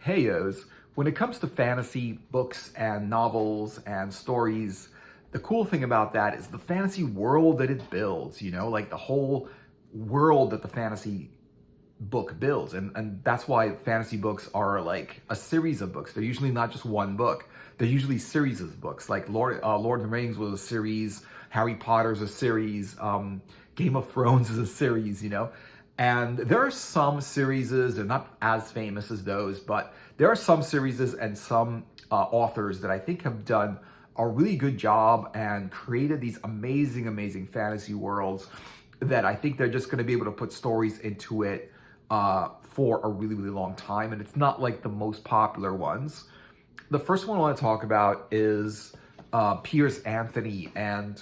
Heyos, when it comes to fantasy books and novels and stories, the cool thing about that is the fantasy world that it builds, like the whole world that the fantasy book builds. And that's why fantasy books are like a series of books. They're usually not just one book. They're usually series of books. Like Lord of the Rings was a series, Harry Potter's a series, Game of Thrones is a series, And there are some series, they're not as famous as those, but there are some series and some authors that I think have done a really good job and created these amazing, amazing fantasy worlds that I think they're just going to be able to put stories into it for a really, really long time. And it's not like the most popular ones. The first one I want to talk about is Piers Anthony. And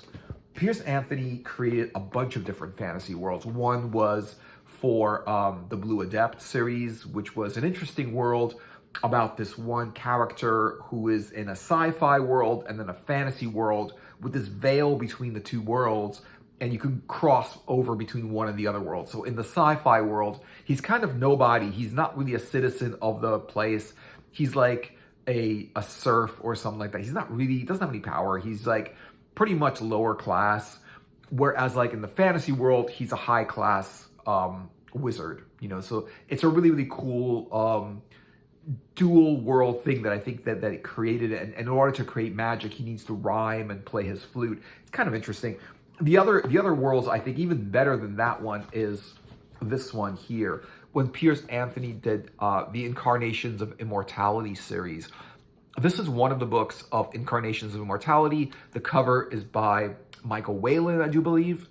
Piers Anthony created a bunch of different fantasy worlds. One was for the Blue Adept series, which was an interesting world about this one character who is in a sci-fi world and then a fantasy world with this veil between the two worlds, and you can cross over between one and the other world. So in the sci-fi world, he's kind of nobody. He's not really a citizen of the place. He's like a serf or something like that. He doesn't have any power. He's like pretty much lower class. Whereas like in the fantasy world, he's a high class wizard, so it's a really, really cool dual world thing that I think that it created. And in order to create magic, he needs to rhyme and play his flute. It's kind of interesting. The other worlds, I think even better than that one is this one here. When Piers Anthony did the Incarnations of Immortality series, this is one of the books of Incarnations of Immortality. The cover is by Michael Whalen, I do believe.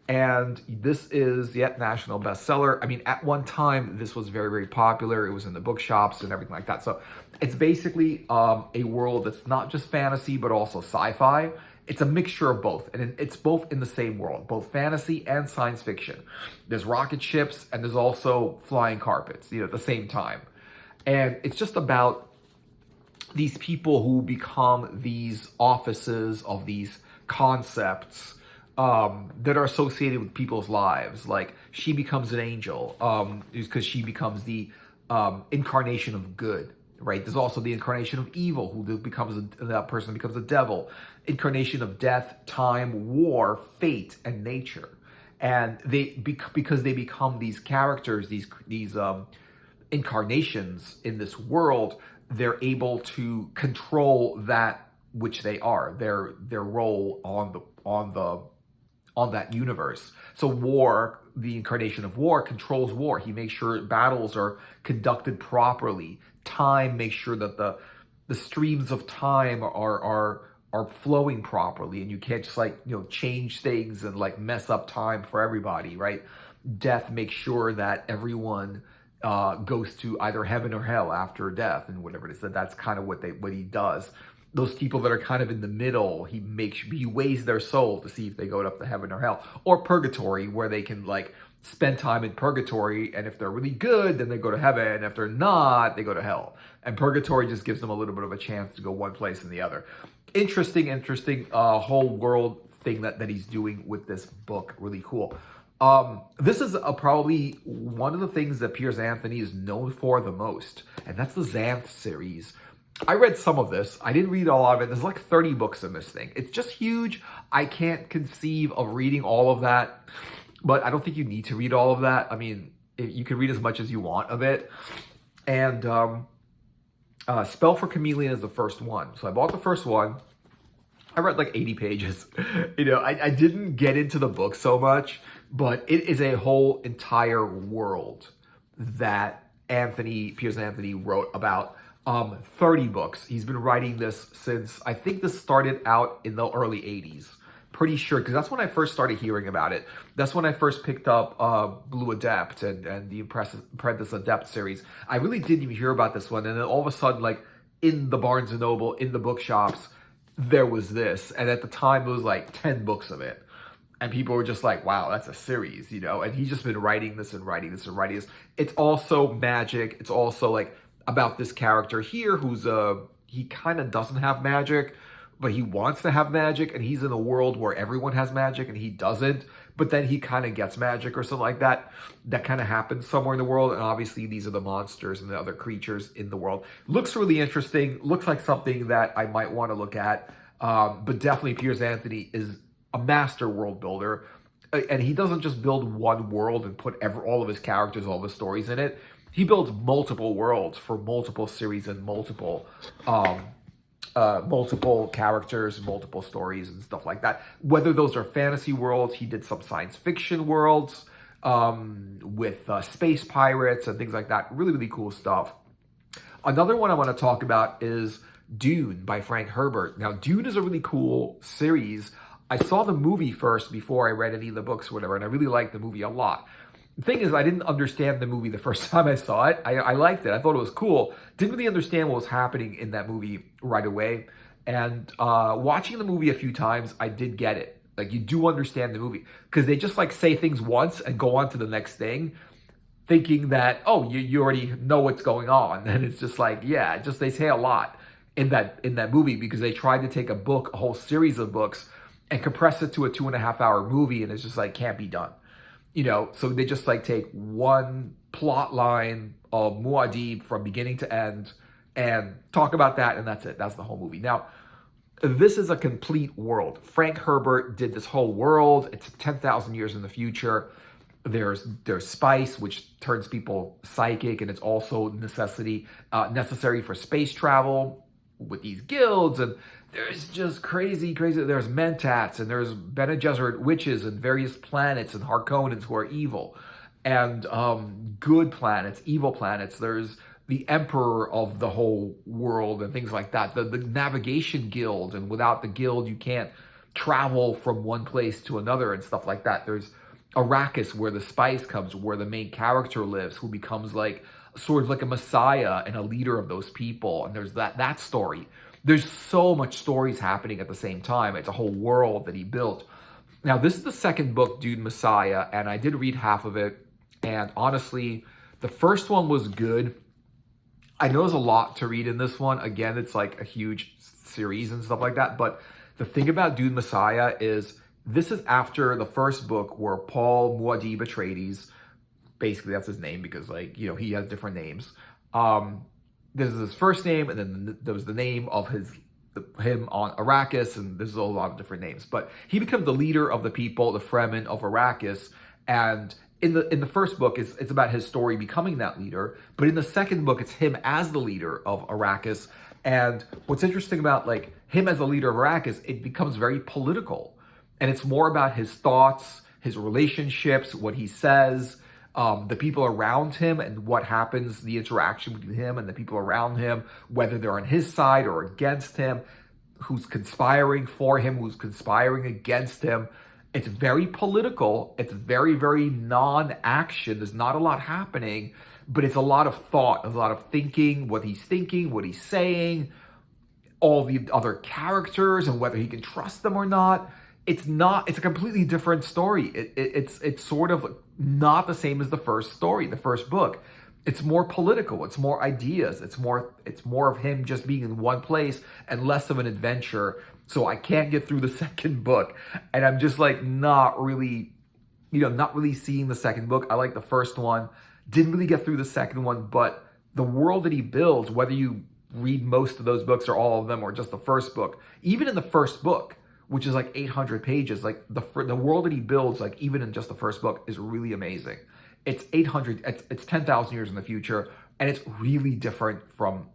And this is yet national bestseller. I mean, at one time, this was very, very popular. It was in the bookshops and everything like that. So it's basically a world that's not just fantasy, but also sci-fi. It's a mixture of both. And it's both in the same world, both fantasy and science fiction. There's rocket ships and there's also flying carpets, at the same time. And it's just about these people who become these offices of these concepts that are associated with people's lives. Like she becomes an angel because she becomes the incarnation of good, right? There's also the incarnation of evil, that person becomes a devil. Incarnation of death, time, war, fate, and nature. And because they become these characters, these incarnations in this world, they're able to control that which they are, their role on that universe. So war, the incarnation of war, controls war. He makes sure battles are conducted properly. Time makes sure that the streams of time are flowing properly, and you can't just change things and mess up time for everybody, right? Death makes sure that everyone goes to either heaven or hell after death, and whatever it is. That's kind of what he does. Those people that are kind of in the middle, he weighs their soul to see if they go up to heaven or hell, or purgatory, where they can spend time in purgatory, and if they're really good, then they go to heaven. If they're not, they go to hell. And purgatory just gives them a little bit of a chance to go one place and the other. Interesting whole world thing that he's doing with this book. Really cool. This is probably one of the things that Piers Anthony is known for the most, and that's the Zamf series. I read some of this. I didn't read all of it. There's 30 books in this thing. It's just huge. I can't conceive of reading all of that, but I don't think you need to read all of that. I mean, you can read as much as you want of it. And Spell for Chameleon is the first one. So I bought the first one. I read 80 pages. I didn't get into the book so much, but it is a whole entire world that Piers Anthony wrote about. 30 books. He's been writing this since, I think this started out in the early 80s. Pretty sure, because that's when I first started hearing about it. That's when I first picked up Blue Adept and the Apprentice Adept series. I really didn't even hear about this one. And then all of a sudden, in the Barnes & Noble, in the bookshops, there was this. And at the time, it was 10 books of it. And people were just wow, that's a series, And he's just been writing this and writing this and writing this. It's also magic. It's also about this character here who's he kind of doesn't have magic, but he wants to have magic, and he's in a world where everyone has magic and he doesn't, but then he kind of gets magic or something like that. That kind of happens somewhere in the world, and obviously these are the monsters and the other creatures in the world. Looks really interesting. Looks like something that I might want to look at. But definitely Piers Anthony is a master world builder. And he doesn't just build one world and put all of his characters, all of his stories in it. He builds multiple worlds for multiple series and multiple characters, multiple stories and stuff like that. Whether those are fantasy worlds, he did some science fiction worlds with space pirates and things like that. Really, really cool stuff. Another one I want to talk about is Dune by Frank Herbert. Now, Dune is a really cool series. I saw the movie first before I read any of the books or whatever, and I really liked the movie a lot. The thing is, I didn't understand the movie the first time I saw it. I liked it. I thought it was cool. Didn't really understand what was happening in that movie right away. And watching the movie a few times, I did get it. Like, you do understand the movie. Because they just, like, say things once and go on to the next thing, thinking that, oh, you already know what's going on. And it's just like, yeah, just they say a lot in that movie because they tried to take a whole series of books, and compress it to a 2.5-hour movie, and it's just like, can't be done. So they just like take one plot line of Muad'Dib from beginning to end and talk about that, and that's it. That's the whole movie. Now, this is a complete world. Frank Herbert did this whole world. It's 10,000 years in the future. There's spice, which turns people psychic, and it's also necessary for space travel with these guilds, and there's just crazy. There's mentats, and there's Bene Gesserit witches, and various planets, and Harkonnens who are evil, and good planets, evil planets. There's the emperor of the whole world, and things like that. The navigation guild, and without the guild, you can't travel from one place to another, and stuff like that. There's Arrakis, where the spice comes, where the main character lives, who becomes like sort of like a messiah and a leader of those people. And there's that story. There's so much stories happening at the same time. It's a whole world that he built. Now, this is the second book, Dune Messiah, and I did read half of it. And honestly, the first one was good. I know there's a lot to read in this one. Again, it's like a huge series and stuff like that. But the thing about Dune Messiah is this is after the first book, where Paul Muad'Dib Atreides, basically that's his name because, like, he has different names. This is his first name, and then there was the name of him on Arrakis, and there's a lot of different names. But he becomes the leader of the people, the Fremen of Arrakis, and in the first book, it's about his story becoming that leader. But in the second book, it's him as the leader of Arrakis. And what's interesting about, like, him as the leader of Arrakis, it becomes very political. And it's more about his thoughts, his relationships, what he says, the people around him, and what happens, the interaction between him and the people around him, whether they're on his side or against him, who's conspiring for him, who's conspiring against him. It's very political. It's very, very non-action. There's not a lot happening, but it's a lot of thought, a lot of thinking, what he's saying, all the other characters and whether he can trust them or not. It's a completely different story. It's sort of not the same as the first story, the first book. It's more political. It's more ideas. It's more of him just being in one place and less of an adventure. So I can't get through the second book. And I'm just like not really seeing the second book. I like the first one. Didn't really get through the second one, but the world that he builds, whether you read most of those books or all of them or just the first book, even in the first book, which is like 800 pages, like the world that he builds, like even in just the first book, is really amazing. It's 10,000 years in the future, and it's really different from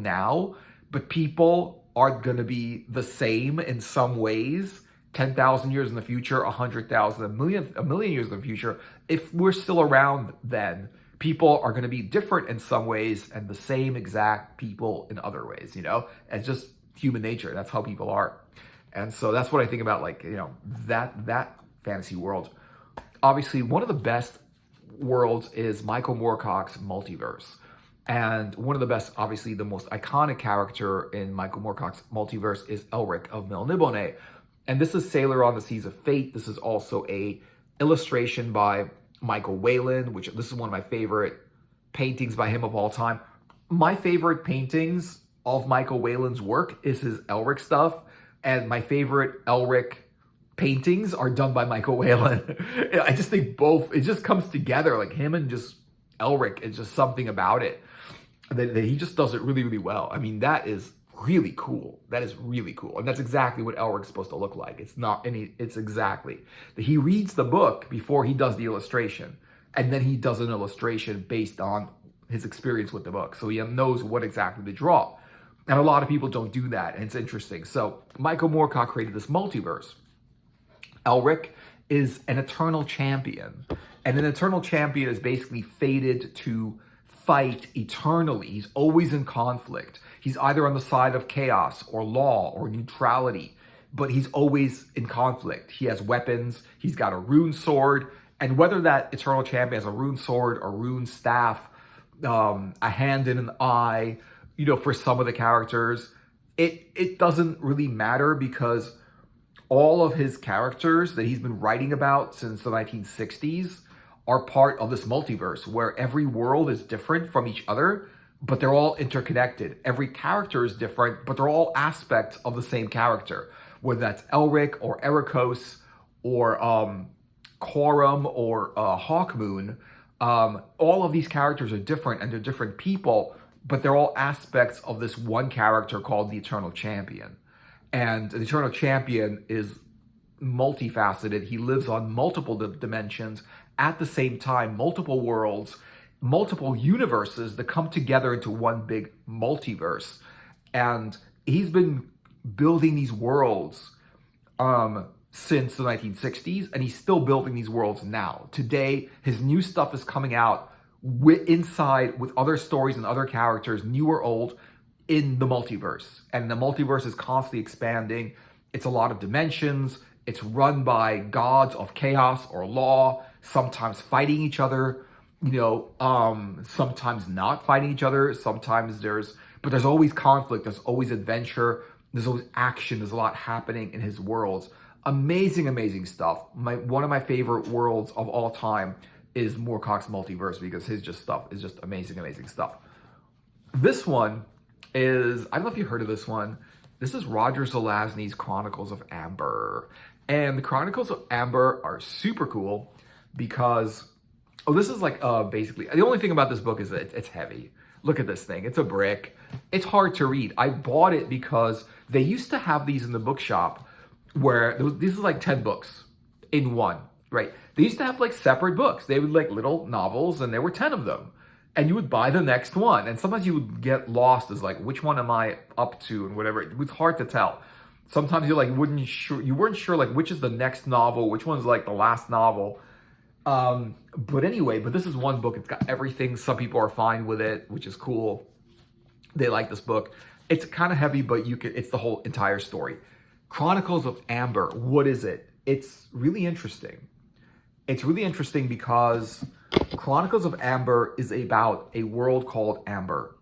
now, but people are going to be the same in some ways. 10,000 years in the future, 100,000, a million years in the future. If we're still around then, people are going to be different in some ways and the same exact people in other ways, It's just human nature. That's how people are. And so that's what I think about, like, that fantasy world. Obviously, one of the best worlds is Michael Moorcock's Multiverse. And one of the best, obviously the most iconic character in Michael Moorcock's Multiverse is Elric of Melniboné. And this is Sailor on the Seas of Fate. This is also a illustration by Michael Whelan, which this is one of my favorite paintings by him of all time. My favorite paintings of Michael Whelan's work is his Elric stuff. And my favorite Elric paintings are done by Michael Whalen. I just think both, it just comes together, like him and just Elric, it's just something about it that he just does it really, really well. I mean, that is really cool. That is really cool. And that's exactly what Elric's supposed to look like. It's not any, it's exactly. He reads the book before he does the illustration. And then he does an illustration based on his experience with the book. So he knows what exactly to draw. And a lot of people don't do that. And it's interesting. So Michael Moorcock created this multiverse. Elric is an eternal champion. And an eternal champion is basically fated to fight eternally. He's always in conflict. He's either on the side of chaos or law or neutrality, but he's always in conflict. He has weapons. He's got a rune sword. And whether that eternal champion has a rune sword, a rune staff, a hand and an eye, you know, for some of the characters, it doesn't really matter, because all of his characters that he's been writing about since the 1960s are part of this multiverse where every world is different from each other, but they're all interconnected. Every character is different, but they're all aspects of the same character, whether that's Elric or Ericos or Corum or Hawkmoon. All of these characters are different, and they're different people, but they're all aspects of this one character called the Eternal Champion. And the Eternal Champion is multifaceted. He lives on multiple dimensions at the same time, multiple worlds, multiple universes that come together into one big multiverse. And he's been building these worlds since the 1960s, and he's still building these worlds now. Today, his new stuff is coming out inside with other stories and other characters, new or old, in the multiverse. And the multiverse is constantly expanding. It's a lot of dimensions. It's run by gods of chaos or law, sometimes fighting each other, you know, sometimes not fighting each other. Sometimes but there's always conflict. There's always adventure. There's always action. There's a lot happening in his worlds. Amazing, amazing stuff. One of my favorite worlds of all time is Moorcock's Multiverse, because his stuff is just amazing, amazing stuff. This one is, I don't know if you heard of this one. This is Roger Zelazny's Chronicles of Amber. And the Chronicles of Amber are super cool because, this is like basically, the only thing about this book is that it's heavy. Look at this thing. It's a brick. It's hard to read. I bought it because they used to have these in the bookshop where these are like 10 books in one, right? They used to have like separate books. They would like little novels, and there were 10 of them. And you would buy the next one. And sometimes you would get lost as like, which one am I up to and whatever. It was hard to tell. Sometimes you weren't sure like which is the next novel, which one's like the last novel. But anyway, this is one book. It's got everything. Some people are fine with it, which is cool. They like this book. It's kind of heavy, but it's the whole entire story. Chronicles of Amber, what is it? It's really interesting. It's really interesting because Chronicles of Amber is about a world called Amber.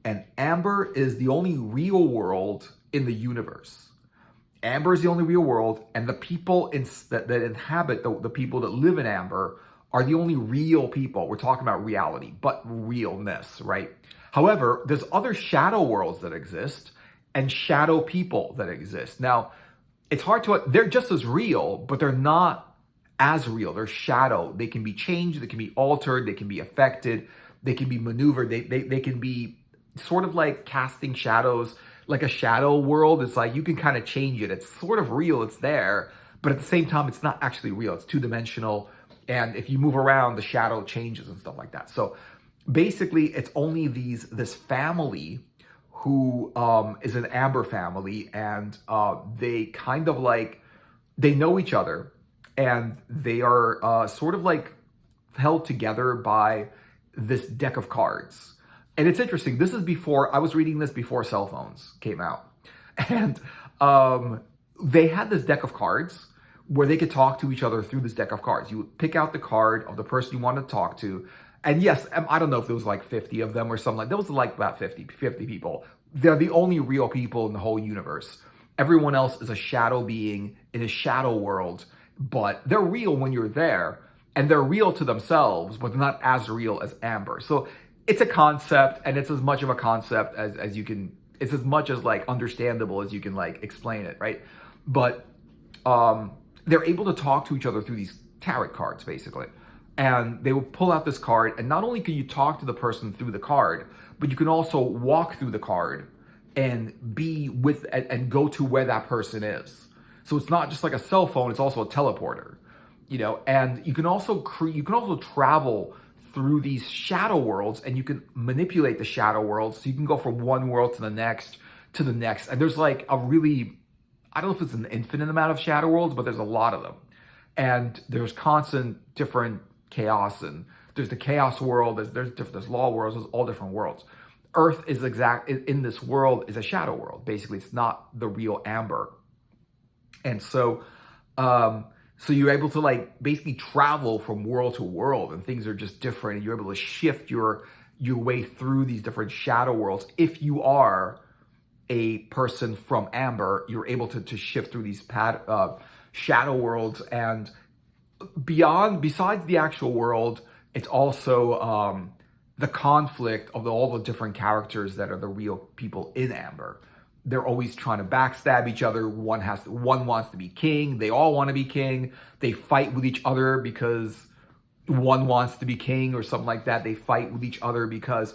And Amber is the only real world in the universe. Amber is the only real world, and the people that inhabit, the people that live in Amber, are the only real people. We're talking about reality, but realness, right? However, there's other shadow worlds that exist, and shadow people that exist. Now, it's hard they're just as real, but they're not as real. They're shadow. They can be changed, they can be altered, they can be affected, they can be maneuvered, they can be sort of like casting shadows. Like a shadow world, it's like you can kind of change it. It's sort of real, it's there, but at the same time, it's not actually real. It's two-dimensional, and if you move around, the shadow changes and stuff like that. So basically, it's only this family who is an Amber family, and they kind of like, they know each other, and they are sort of like held together by this deck of cards. And it's interesting. I was reading this before cell phones came out. And they had this deck of cards where they could talk to each other through this deck of cards. You would pick out the card of the person you want to talk to. And yes, I don't know if there was like 50 of them or something like that. There was like about 50 people. They're the only real people in the whole universe. Everyone else is a shadow being in a shadow world, but they're real when you're there. And they're real to themselves, but they're not as real as Amber. So it's a concept, and it's as much of a concept as you can, it's as much as like understandable as you can like explain it, right? But they're able to talk to each other through these tarot cards, basically. And they will pull out this card, and not only can you talk to the person through the card, but you can also walk through the card and be with and go to where that person is. So it's not just like a cell phone; it's also a teleporter, And you can also travel through these shadow worlds, and you can manipulate the shadow worlds. So you can go from one world to the next, and there's like a really, I don't know if it's an infinite amount of shadow worlds, but there's a lot of them, and there's constant different chaos, and there's the chaos world, there's law worlds, there's all different worlds. Earth is in this world is a shadow world. Basically, it's not the real Amber. And so you're able to like basically travel from world to world, and things are just different, and you're able to shift your way through these different shadow worlds. If you are a person from Amber, you're able to shift through these shadow worlds, and besides the actual world, it's also the conflict of all the different characters that are the real people in Amber. They're always trying to backstab each other. One wants to be king. They all want to be king. They fight with each other because one wants to be king or something like that. They fight with each other because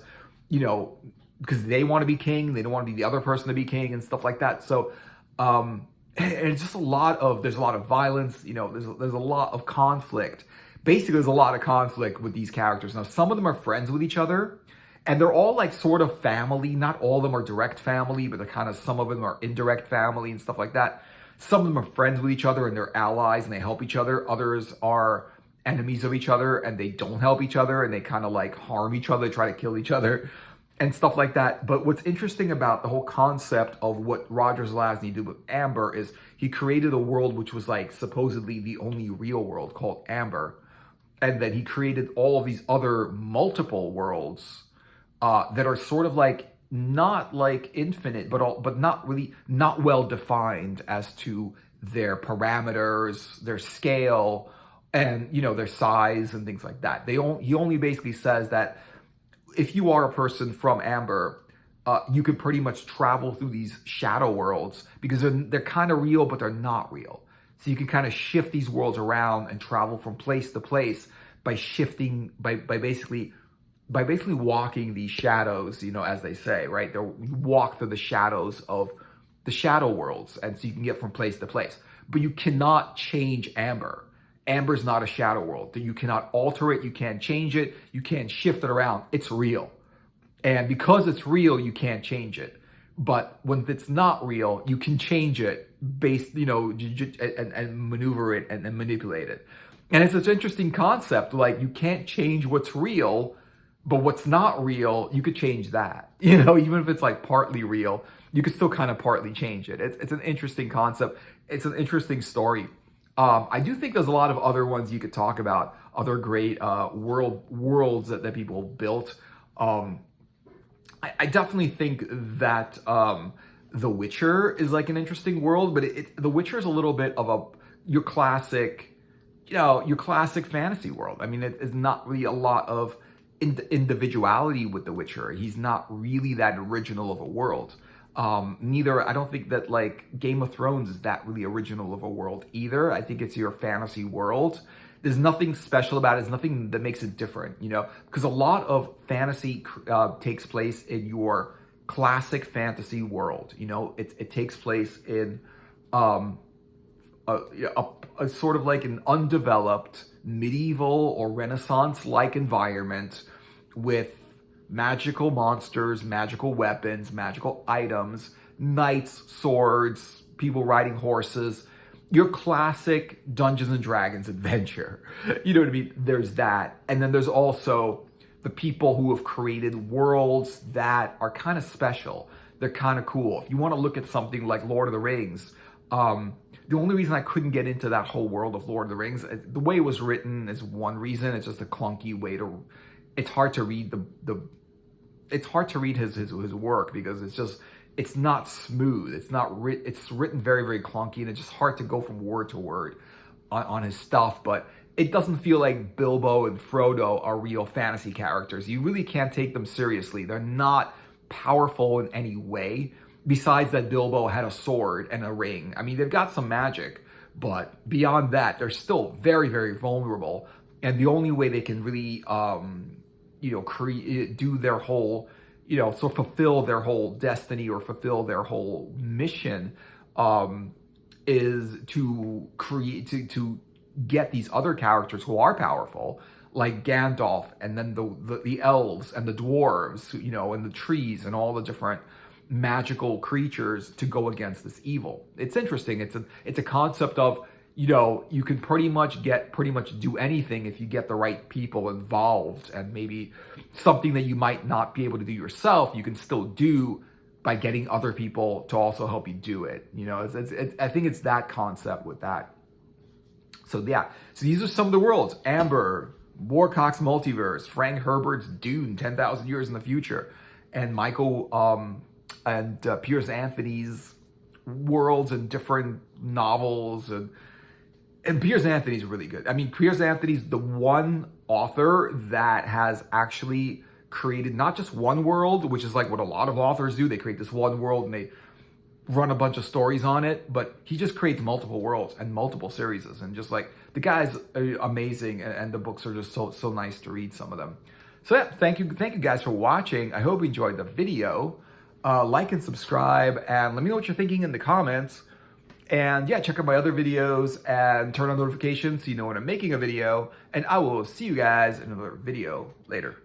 they want to be king. They don't want to be the other person to be king and stuff like that. So, and it's just there's a lot of violence. There's a lot of conflict. Basically, there's a lot of conflict with these characters. Now, some of them are friends with each other, and they're all like sort of family. Not all of them are direct family, but some of them are indirect family and stuff like that. Some of them are friends with each other and they're allies and they help each other. Others are enemies of each other and they don't help each other and they kind of like harm each other, try to kill each other and stuff like that. But what's interesting about the whole concept of what Roger Zelazny did with Amber is he created a world which was like supposedly the only real world called Amber. And then he created all of these other multiple worlds that are sort of like not like infinite, but not well defined as to their parameters, their scale, and their size and things like that. He only basically says that if you are a person from Amber, you can pretty much travel through these shadow worlds because they're kind of real, but they're not real. So you can kind of shift these worlds around and travel from place to place by shifting, by basically walking these shadows, as they say, right? You walk through the shadows of the shadow worlds, and so you can get from place to place. But you cannot change Amber. Amber's not a shadow world. You cannot alter it. You can't change it. You can't shift it around. It's real. And because it's real, you can't change it. But when it's not real, you can change it based, and maneuver it and manipulate it. And it's such an interesting concept. Like, you can't change what's real, but what's not real, you could change that. Even if it's like partly real, you could still kind of partly change it. It's an interesting concept. It's an interesting story. I do think there's a lot of other ones you could talk about, other great worlds that people built. I definitely think that The Witcher is like an interesting world, but The Witcher is a little bit of your classic fantasy world. I mean, it is not really a lot of individuality with The Witcher. He's not really that original of a world. I don't think that like Game of Thrones is that really original of a world either. I think it's your fantasy world. There's nothing special about it. There's nothing that makes it different, because a lot of fantasy takes place in your classic fantasy world. It takes place in a sort of like an undeveloped medieval or Renaissance-like environment with magical monsters, magical weapons, magical items, knights, swords, people riding horses. Your classic Dungeons and Dragons adventure. You know what I mean? There's that. And then there's also the people who have created worlds that are kind of special. They're kind of cool. If you want to look at something like Lord of the Rings, the only reason I couldn't get into that whole world of Lord of the Rings, the way it was written is one reason. It's just a clunky way it's hard to read it's hard to read his work because it's not smooth. It's written very, very clunky, and it's just hard to go from word to word on his stuff. But it doesn't feel like Bilbo and Frodo are real fantasy characters. You really can't take them seriously. They're not powerful in any way, besides that Bilbo had a sword and a ring. I mean, they've got some magic, But beyond that, they're still very, very vulnerable. And the only way they can really, do their whole, so fulfill their whole destiny or fulfill their whole mission, is to create, to get these other characters who are powerful, like Gandalf, and then the elves and the dwarves, and the trees and all the different magical creatures to go against this evil. It's interesting. It's a concept of, you can pretty much do anything if you get the right people involved, and maybe something that you might not be able to do yourself, you can still do by getting other people to also help you do it. I think it's that concept with that. So yeah, so these are some of the worlds: Amber, Morcock's Multiverse, Frank Herbert's Dune, 10,000 years in the future, and Michael and Piers Anthony's worlds and different novels, and Piers Anthony's really good. I mean, Piers Anthony's the one author that has actually created not just one world, which is like what a lot of authors do. They create this one world and they run a bunch of stories on it, but he just creates multiple worlds and multiple series, and just like, the guy's amazing, and the books are just so nice to read, some of them. So yeah, thank you guys for watching. I hope you enjoyed the video. Like and subscribe, and let me know what you're thinking in the comments. And yeah, check out my other videos and turn on notifications so you know when I'm making a video. And I will see you guys in another video later.